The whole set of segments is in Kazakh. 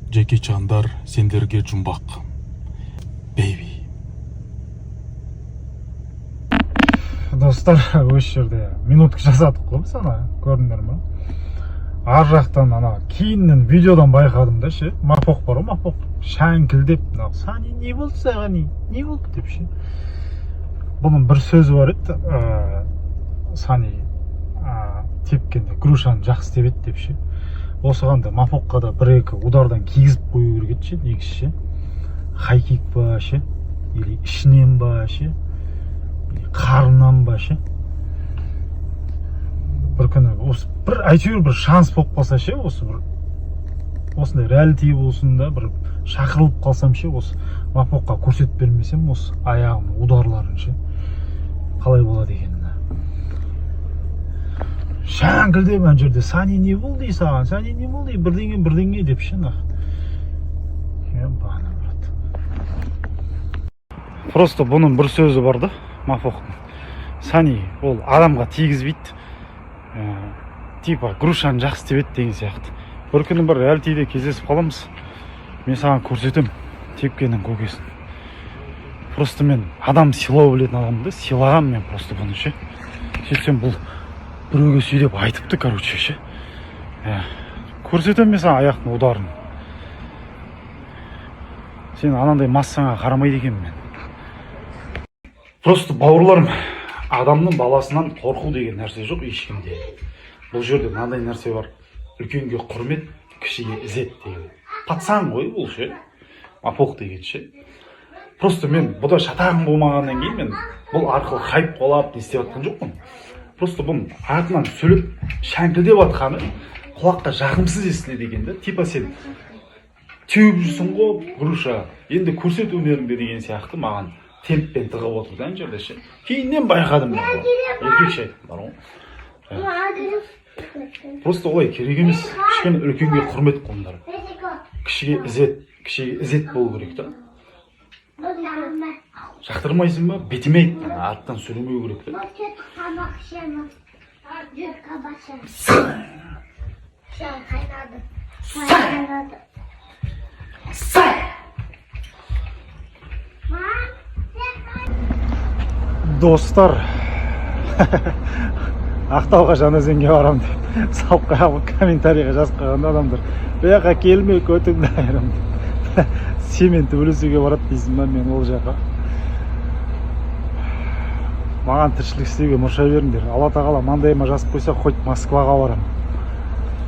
Джеки Чандар сендерге жұмбақ. Бейби. Достар, осы жерде минутка жасадық қой біз ана, көрдіңдер ме? Ар жақтан ана кейіннен видеодан байқадым да ше, мапоқ бар ғой, мапоқ шәңкілдеп, Сани не болды саған, не болды деп ше. Бұның бір сөзі бар еді, Сани тепкенде грушаны жақсы тебеді деп ше. Осыған да мапоққа да бір-екі удардан кигізіп қою керек ше, негізі ше. Хайкик ба ше, или ішінен ба ше, қарыннан ба ше. Бір күні осы бір әйтеуір бір шанс болып қалса ше, осы бір осындай реалити болсын да, бір шақырылып қалсам ше, осы мапоққа көрсетіп бермесем, осы аяғымның ударларын ше, қалай болады екенін. Шәңкілдеп ана жерде Сани не болды саған, Сани не болды, бірдеңе деп ше. Просто бұның бір сөзі бар да, мапоқтың. Сани ол адамға тигізбейді, типа грушаны жақсы тебеді деген сияқты. Бір күні бір реалитиде кездесіп қаламыз, мен саған көрсетем тепкенің көкесін. Просто мен адам сыйлау білетін адамды сыйлаған мен просто бұны ше. Сөйтсем бұл біреуге сөйлеп айтыпты, короче ше. Көрсетем мен саған аяқтың ударын. Сен анандай массаңа қарамайды екен мен. Просто бауырларым, адамның баласынан қорқу деген нәрсе жоқ ешкімде. Бұл жерде мынандай нәрсе бар. Үлкенге құрмет, кішіге ізет деген. Патсан ғой бұл ше. Мапоқ деген ше. Просто мен бұда шатағым болмағаннан кейін мен бұл арқылы хайп қолап не істеп жатқан жоқпын. Просто бұның артынан сөйлеп шәңкілдеп жатқаны құлаққа жағымсыз естіледі екен да. Типа сен теуіп жүрсің ғой груша, енді көрсет өнеріңді деген сияқты маған темппен тығып отырды ана жерде ше. Кейіннен байқадым мен бұл. Еркекше айтып бар ғой. Просто олай керек емес. Кішкене үлкенге құрмет қылыңдар. Кішіге ізет болу керек та. Жақтырмайсың ба? Бетіме айт, арттан сөйлемеу керек та. Достар, Ақтауға Жаңаөзенге барам деп салып қойған комментарийға жазып қойған адамдар. Бұяққа келмей көтіңді айырым. Семен төбелесуге барады дейсің ба, мен ол жаққа. Маған тіршілік істеуге мұрша беріңдер. Алла тағала маңдайыма жазып қойса, хоть Москваға барам,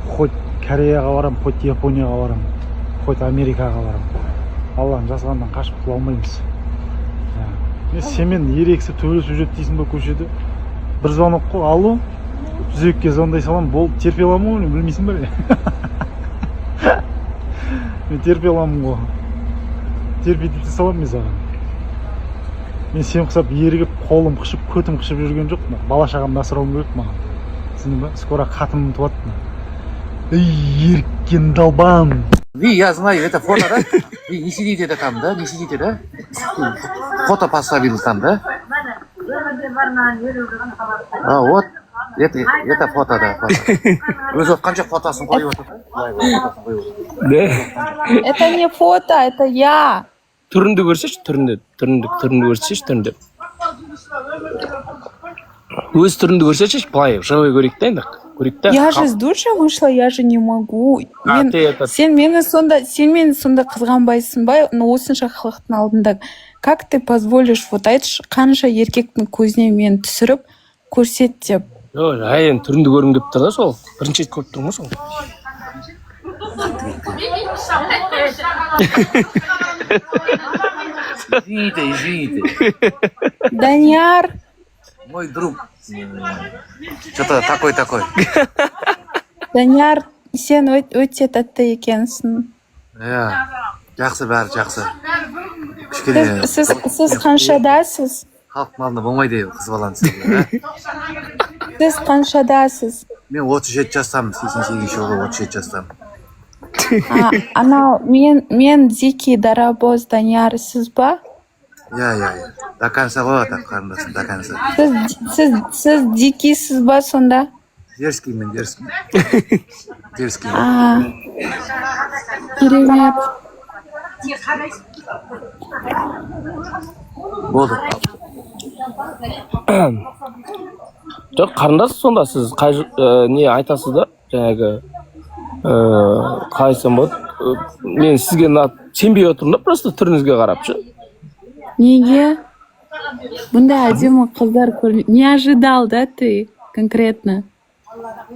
хоть Кореяға барам, хоть Японияға барам, хоть Америкаға барам. Алланың жазғаннан қашып құтыла алмаймыз. Мен семен ерексіп төбелесіп жүреді дейсің ба көшеде. Бір звонок қой, алло, түзекке звондай салам, болды, терпе аламын ғой, білмейсің ба? Мен терпе аламын ғой. Терпе салам мен саған. Мен сен құсап ерігіп, қолым қышып, көтім қышып жүрген жоқ. Бала шағамды асырауым керек маған. Түсіндің ба? Скоро қатыным туады. Еріккен долбан. Я знаю, это фото, да? Вы не сидите там, да? Не сидите, да? Фото поставил там, да? А вот, это фото, да, фото. Вы же в фотосын қойып отыр. Это не фото, это я. Түрінді көрсеш, түрінді көрсеш, түрінді. Өз түрінді көрсеш, былай, живой көрейік та енді. Я же с душа вышла, я же не могу. Сен мені сонда қызғанбайсың ба? Осынша халықтың алдында. Как ты позволишь, вот айтшы, қанша еркектің көзіне мені түсіріп, көрсет деп. Әйен түрінді көрім деп тұр да сол. Бірінші рет көріп тұрмын сол. Извините. Данияр. Мой друг. Что-то такой. Данияр, сен өте тәтті екенсің. Жақсы бәрі, жақсы. Сіз қаншадасыз? Халықтың алдында болмайды қыз баланы сізге. Сіз қаншадасыз? Мен 37 жастамын, 88 жылғы 37 жастамын. Анау, мен Зики Дарабоз Данияр, сіз ба? Я. До конца ғой, қарындасым, до конца. Сіз дикисіз ба сонда? Дерзкиймен, дерзкий. Дерзкий. Керемет. Болды. Жоқ, қарындас сонда сіз не айтасыз да, жаңағы қалай айтсам болады, мен сізге сенбей отырмын да, просто түріңізге қарап ше. Неге? Бұндай әдемі қыздар не ожидал, да, ты конкретно?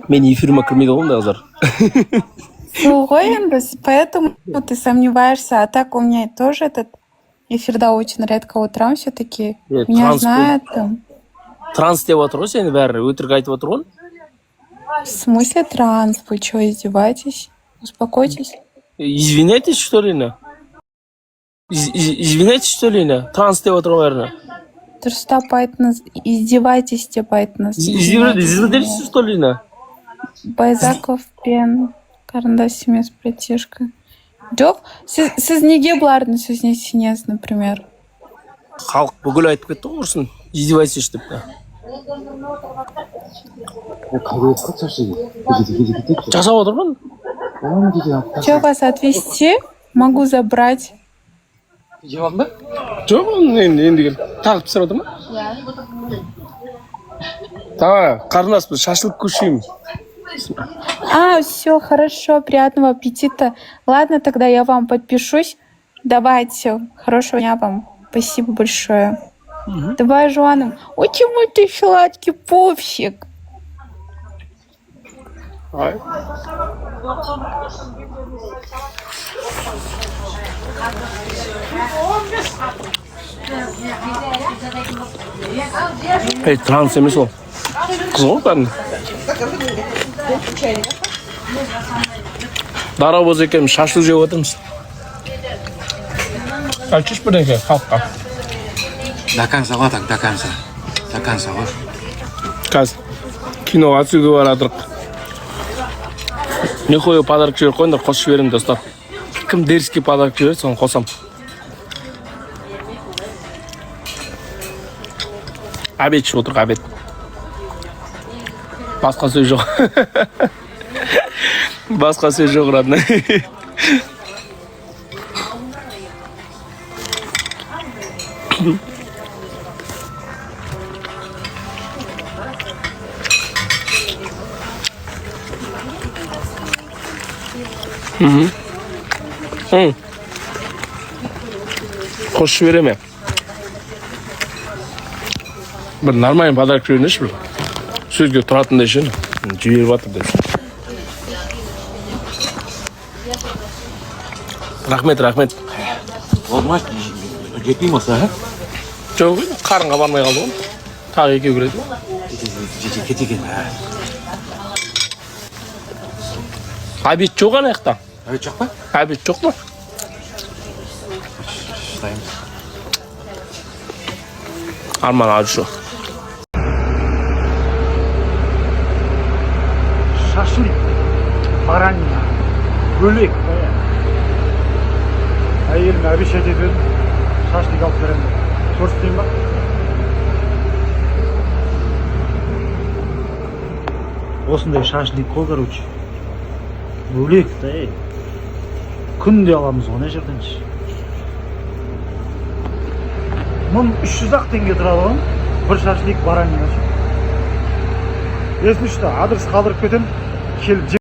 Мен эфиріме кірмейді ғой ондай қыздар. Сол ғой енді, поэтому ты сомневаешься, а так у меня тоже этот эфир, да, очень редко утром все-таки. Меня знают там. Транс деп отыр ғой сені бәрі, өтірік айтып отыр ғой. В смысле транс? Вы что, издеваетесь? Успокойтесь. Извиняйтесь, что ли, не? Извиняйтесь, что ли, не? Транс деп отыр ғой бәрі. Дұрыстап айтыңыз, издевайтесь деп айтыңыз. Извиняйтесь, что ли, не? Байзаков пен қарындас емес братишка. Жоқ, сіз неге бұлардың сөзіне сенесіз, например? Халық бүкіл айтып кетті ғой ұрсын. Издевайтесь деп. Жасап отырмын. Че, вас отвезти? Могу забрать. Жеп алдың ба? Жоқ, енді кел. Тағы пісіріп отыр ма? Тамам, қарындаспыз, шашлык кушаем. Все, хорошо, приятного аппетита. Ладно, тогда я вам подпишусь. Давайте, хорошего дня вам. Спасибо большое. Давай, Жуаном. Очень мой ты сладкий пупсик. Ей, транс емес ол. Қыз ғой бәрін. Дарабоз екенбіз, шашлық жеп отырмыз. Айтшы бірдеңке халыққа. До конца ғой, так, до конца. До конца ғой. Қазір киноға түсуге барадық. Не қойып подарок жіберіп қойыңдар, қосып жіберем достар. Кім дерзкий подарок жібереді, соны қосам. Обед ішіп отырық, обед. Басқа сөз жоқ. Басқа сөз жоқ, родной. Қосып жібереме. Бір нормальный подарок жіберіңізші бір. Сөзге тұратындай ше, жіберіп жатыр деп. Рахмет, рахмет. Болмайды, жетпей ма осы, Жоқ, қарынға бармай қалды ғой. Тағы екеу кіреді. Кетеген. Обед жоқ ана жақта. Обед жоқ па? Обед жоқ па? Шыдаймыз. Арман алшы. Шашлык, баранина, бөлек. Әйеліме обещать етіп едім, шашлык алып беремін. Көрсетейін ба? Осындай шашлык қой, короче. Бөлек та, күнде аламыз ғой, не жерденші. Мұн 300-ақ теңге тұрады ғой, бір шашлык баранина. Если что, адрес қалдырып кетем, келіп